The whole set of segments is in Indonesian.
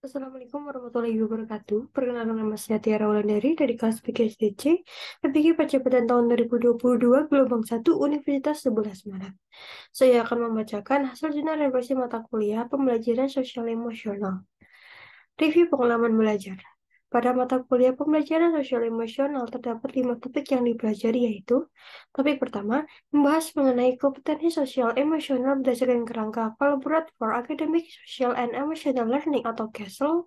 Assalamualaikum warahmatullahi wabarakatuh. Perkenalkan nama saya Tiara Wulandari dari kelas PGSDC, PPG Percepatan tahun 2022, Gelombang 1, Universitas 11 Maret. Saya akan membacakan hasil jurnal refleksi mata kuliah pembelajaran sosial emosional. Review pengalaman belajar. Pada mata kuliah pembelajaran sosial emosional terdapat 5 topik yang dipelajari, yaitu topik pertama, membahas mengenai kompetensi sosial emosional berdasarkan kerangka Collaborate for Academic, Social, and Emotional Learning atau CASEL.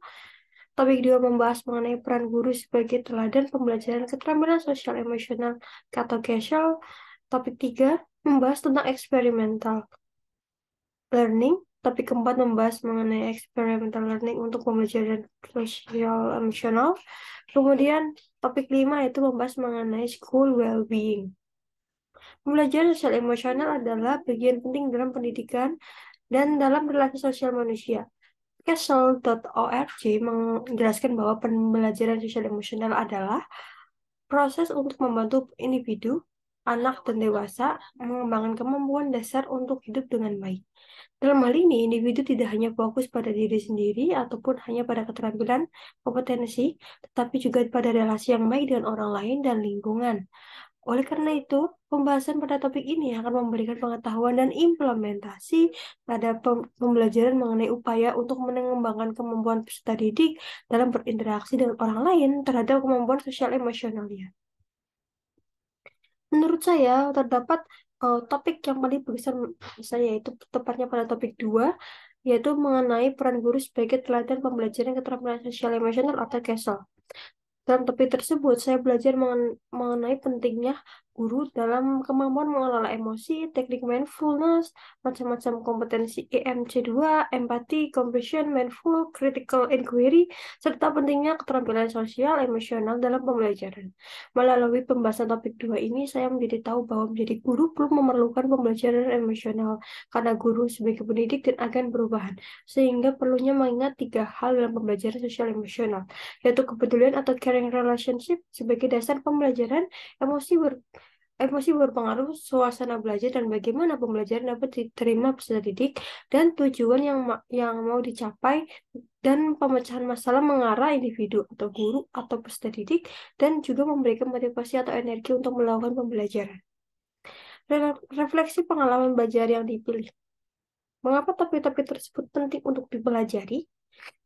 Topik 2 membahas mengenai peran guru sebagai teladan pembelajaran keterampilan sosial emosional atau CASEL. Topik 3 membahas tentang experimental learning. Topik keempat membahas mengenai experimental learning untuk pembelajaran sosial emosional. Kemudian topik 5 itu membahas mengenai school well-being. Pembelajaran sosial emosional adalah bagian penting dalam pendidikan dan dalam relasi sosial manusia. Castle.org menjelaskan bahwa pembelajaran sosial emosional adalah proses untuk membantu individu, anak, dan dewasa mengembangkan kemampuan dasar untuk hidup dengan baik. Dalam hal ini, individu tidak hanya fokus pada diri sendiri ataupun hanya pada keterampilan, kompetensi, tetapi juga pada relasi yang baik dengan orang lain dan lingkungan. Oleh karena itu, pembahasan pada topik ini akan memberikan pengetahuan dan implementasi pada pembelajaran mengenai upaya untuk mengembangkan kemampuan peserta didik dalam berinteraksi dengan orang lain terhadap kemampuan sosial emosionalnya. Menurut saya, terdapat topik yang paling berkesan saya, yaitu tepatnya pada topik 2, yaitu mengenai peran guru sebagai teladan pembelajaran keterampilan sosial emosional atau CASEL. Dalam topik tersebut, saya belajar mengenai pentingnya guru dalam kemampuan mengelola emosi, teknik mindfulness, macam-macam kompetensi EMC2, empati, compassion, mindful, critical inquiry, serta pentingnya keterampilan sosial emosional dalam pembelajaran. Melalui pembahasan topik 2 ini, saya menjadi tahu bahwa menjadi guru perlu memerlukan pembelajaran emosional, karena guru sebagai pendidik dan agen perubahan, sehingga perlunya mengingat 3 hal dalam pembelajaran sosial emosional, yaitu kepedulian atau caring relationship sebagai dasar pembelajaran, emosi berpengaruh suasana belajar dan bagaimana pembelajaran dapat diterima peserta didik, dan tujuan yang mau dicapai, dan pemecahan masalah mengarah individu atau guru atau peserta didik, dan juga memberikan motivasi atau energi untuk melakukan pembelajaran. Refleksi pengalaman belajar yang dipilih. Mengapa topik-topik tersebut penting untuk dipelajari?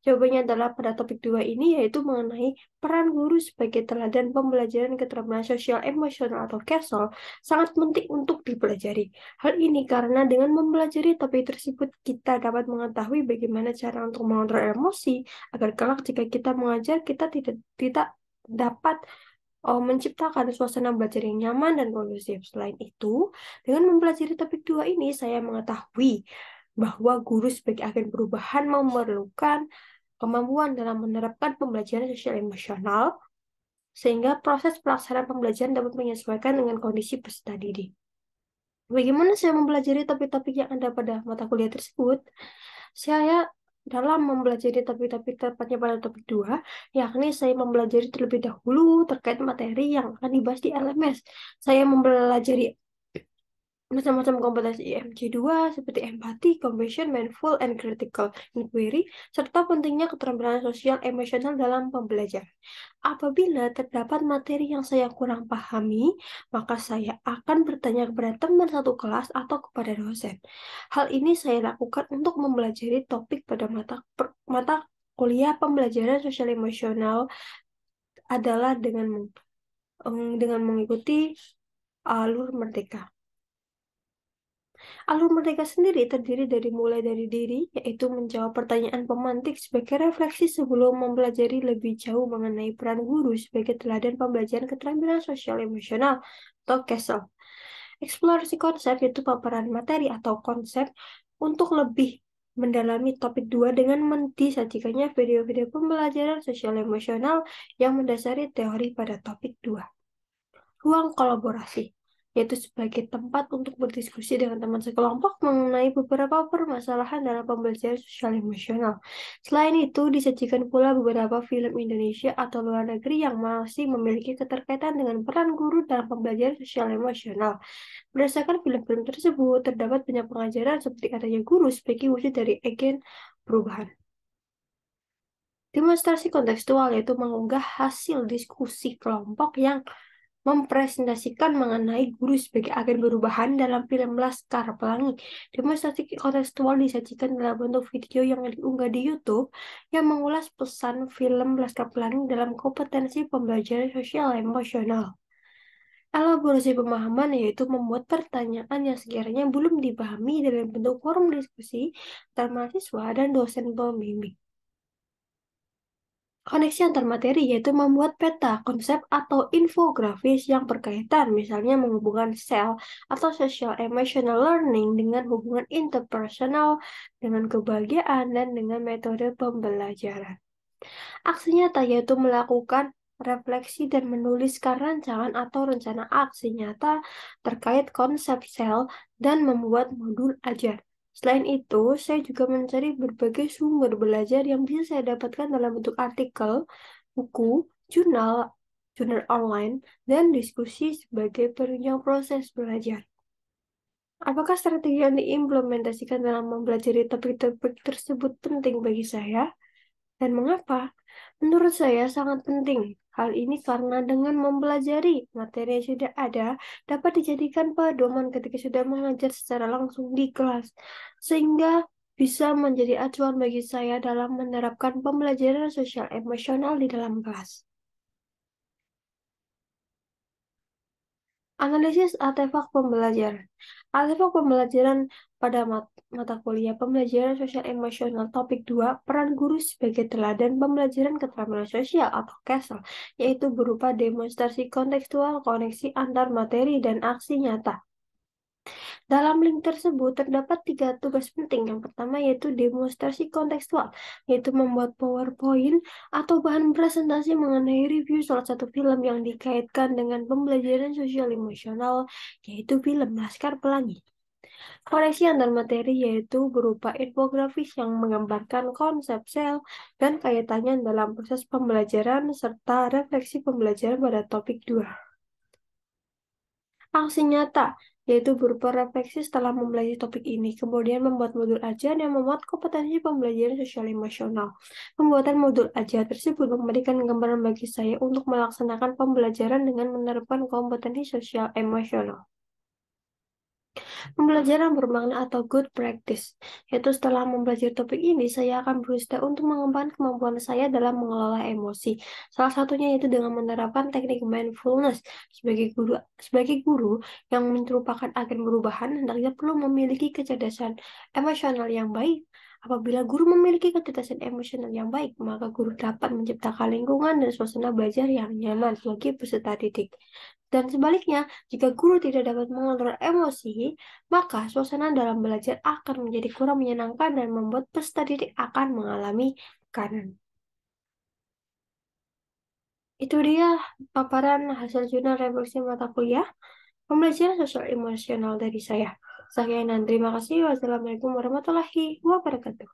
Jawabannya adalah pada topik 2 ini, yaitu mengenai peran guru sebagai teladan pembelajaran keterampilan sosial emosional atau CASEL sangat penting untuk dipelajari. Hal ini karena dengan mempelajari topik tersebut, kita dapat mengetahui bagaimana cara untuk mengontrol emosi, agar kelak jika kita mengajar, kita tidak dapat menciptakan suasana belajar yang nyaman dan kondusif. Selain itu, dengan mempelajari topik 2 ini, saya mengetahui bahwa guru sebagai agen perubahan memerlukan kemampuan dalam menerapkan pembelajaran sosial emosional, sehingga proses pelaksanaan pembelajaran dapat menyesuaikan dengan kondisi peserta didik. Bagaimana saya mempelajari topik-topik yang ada pada mata kuliah tersebut? Saya dalam mempelajari topik-topik tepatnya pada topik 2, yakni saya mempelajari terlebih dahulu terkait materi yang akan dibahas di LMS. Saya mempelajari macam-macam kompetensi IMC2 seperti empati, compassion, mindful, and critical inquiry, serta pentingnya keterampilan sosial emosional dalam pembelajaran. Apabila terdapat materi yang saya kurang pahami, maka saya akan bertanya kepada teman satu kelas atau kepada dosen. Hal ini saya lakukan untuk mempelajari topik pada mata kuliah pembelajaran sosial emosional adalah dengan mengikuti alur Merdeka. Alur Merdeka sendiri terdiri dari mulai dari diri, yaitu menjawab pertanyaan pemantik sebagai refleksi sebelum mempelajari lebih jauh mengenai peran guru sebagai teladan pembelajaran keterampilan sosial emosional atau CASEL. Eksplorasi konsep, yaitu paparan materi atau konsep untuk lebih mendalami topik 2 dengan disajikannya video-video pembelajaran sosial emosional yang mendasari teori pada topik 2. Ruang kolaborasi, yaitu sebagai tempat untuk berdiskusi dengan teman sekelompok mengenai beberapa permasalahan dalam pembelajaran sosial emosional. Selain itu, disajikan pula beberapa film Indonesia atau luar negeri yang masih memiliki keterkaitan dengan peran guru dalam pembelajaran sosial emosional. Berdasarkan film-film tersebut, terdapat banyak pengajaran seperti adanya guru sebagai wujud dari agen perubahan. Demonstrasi kontekstual yaitu mengunggah hasil diskusi kelompok yang mempresentasikan mengenai guru sebagai agen perubahan dalam film Laskar Pelangi. Demonstrasi kontekstual disajikan dalam bentuk video yang diunggah di YouTube yang mengulas pesan film Laskar Pelangi dalam kompetensi pembelajaran sosial emosional. Elaborasi pemahaman yaitu membuat pertanyaan yang sekiranya belum dipahami dalam bentuk forum diskusi antara mahasiswa dan dosen pembimbing. Koneksi antar materi yaitu membuat peta, konsep, atau infografis yang berkaitan, misalnya menghubungkan sel atau social emotional learning dengan hubungan interpersonal, dengan kebahagiaan, dan dengan metode pembelajaran. Aksi nyata yaitu melakukan refleksi dan menuliskan rancangan atau rencana aksi nyata terkait konsep sel dan membuat modul ajar. Selain itu, saya juga mencari berbagai sumber belajar yang bisa saya dapatkan dalam bentuk artikel, buku, jurnal, jurnal online, dan diskusi sebagai penunjang proses belajar. Apakah strategi yang diimplementasikan dalam mempelajari topik-topik tersebut penting bagi saya? Dan mengapa? Menurut saya sangat penting. Hal ini karena dengan mempelajari materi yang sudah ada dapat dijadikan pedoman ketika sudah mengajar secara langsung di kelas, sehingga bisa menjadi acuan bagi saya dalam menerapkan pembelajaran sosial emosional di dalam kelas. Analisis artefak pembelajaran. Artefak pembelajaran pada mata kuliah pembelajaran sosial emosional topik 2 peran guru sebagai teladan pembelajaran keterampilan sosial atau KESL, yaitu berupa demonstrasi kontekstual, koneksi antar materi, dan aksi nyata. Dalam link tersebut terdapat 3 tugas penting. Yang pertama yaitu demonstrasi kontekstual, yaitu membuat PowerPoint atau bahan presentasi mengenai review salah satu film yang dikaitkan dengan pembelajaran sosial emosional, yaitu film Laskar Pelangi. Koreksi antar materi yaitu berupa infografis yang menggambarkan konsep sel dan kaitannya dalam proses pembelajaran serta refleksi pembelajaran pada topik 2. Aksi nyata, yaitu berupa refleksi setelah mempelajari topik ini, kemudian membuat modul ajar yang memuat kompetensi pembelajaran sosial emosional. Pembuatan modul ajar tersebut memberikan gambaran bagi saya untuk melaksanakan pembelajaran dengan menerapkan kompetensi sosial emosional. Pembelajaran bermakna atau good practice, yaitu setelah mempelajari topik ini, saya akan berusaha untuk mengembangkan kemampuan saya dalam mengelola emosi. Salah satunya yaitu dengan menerapkan teknik mindfulness. Sebagai guru yang merupakan agen perubahan, hendaknya perlu memiliki kecerdasan emosional yang baik. Apabila guru memiliki kecerdasan emosional yang baik, maka guru dapat menciptakan lingkungan dan suasana belajar yang nyaman bagi peserta didik. Dan sebaliknya, jika guru tidak dapat mengontrol emosi, maka suasana dalam belajar akan menjadi kurang menyenangkan dan membuat peserta didik akan mengalami tekanan. Itu dia paparan hasil jurnal refleksi mata kuliah pembelajaran sosial emosional dari saya. Sekian dan terima kasih. Wassalamualaikum warahmatullahi wabarakatuh.